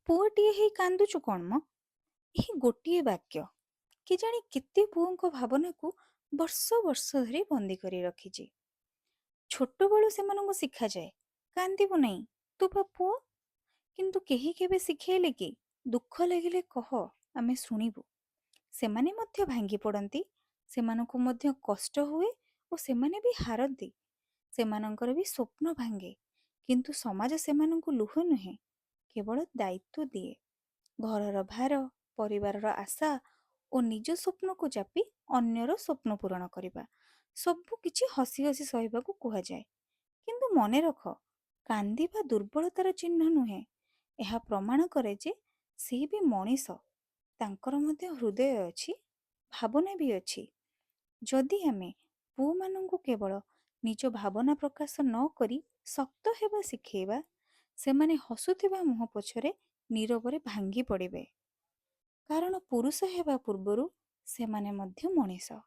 ପୁଅଟିଏ ହେଇ କାନ୍ଦୁଛୁ କ'ଣ ମ? ଏହି ଗୋଟିଏ ବାକ୍ୟ କେଜାଣି କେତେ ପୁଅଙ୍କ ଭାବନାକୁ ବର୍ଷ ବର୍ଷ ଧରି ବନ୍ଦୀ କରି ରଖିଛି। ଛୋଟବେଳୁ ସେମାନଙ୍କୁ ଶିଖାଯାଏ, କାନ୍ଦିବୁ ନାହିଁ, ତୁ ବା ପୁଅ। କିନ୍ତୁ କେହି କେବେ ଶିଖେଇଲେ କି ଦୁଃଖ ଲାଗିଲେ କହ, ଆମେ ଶୁଣିବୁ। ସେମାନେ ମଧ୍ୟ ଭାଙ୍ଗି ପଡ଼ନ୍ତି, ସେମାନଙ୍କୁ ମଧ୍ୟ କଷ୍ଟ ହୁଏ ଓ ସେମାନେ ବି ହାରନ୍ତି। ସେମାନଙ୍କର ବି ସ୍ୱପ୍ନ ଭାଙ୍ଗେ, କିନ୍ତୁ ସମାଜ ସେମାନଙ୍କୁ ଲୁହ ନୁହେଁ, କେବଳ ଦାୟିତ୍ୱ ଦିଏ। ଘରର ଭାର, ପରିବାରର ଆଶା ଓ ନିଜ ସ୍ୱପ୍ନକୁ ଚାପି ଅନ୍ୟର ସ୍ୱପ୍ନ ପୂରଣ କରିବା, ସବୁ କିଛି ହସି ହସି ସହିବାକୁ କୁହାଯାଏ। କିନ୍ତୁ ମନେ ରଖ, କାନ୍ଦିବା ଦୁର୍ବଳତାର ଚିହ୍ନ ନୁହେଁ, ଏହା ପ୍ରମାଣ କରେ ଯେ ସେ ବି ମଣିଷ, ତାଙ୍କର ମଧ୍ୟ ହୃଦୟ ଅଛି, ଭାବନା ବି ଅଛି। ଯଦି ଆମେ ପୁଅମାନଙ୍କୁ କେବଳ ନିଜ ଭାବନା ପ୍ରକାଶ ନ କରି ଶକ୍ତ ହେବା ଶିଖେଇବା, ସେମାନେ ହସୁଥିବା ମୁହଁ ପଛରେ ନୀରବରେ ଭାଙ୍ଗି ପଡ଼ିବେ। କାରଣ ପୁରୁଷ ହେବା ପୂର୍ବରୁ ସେମାନେ ମଧ୍ୟ ମଣିଷ।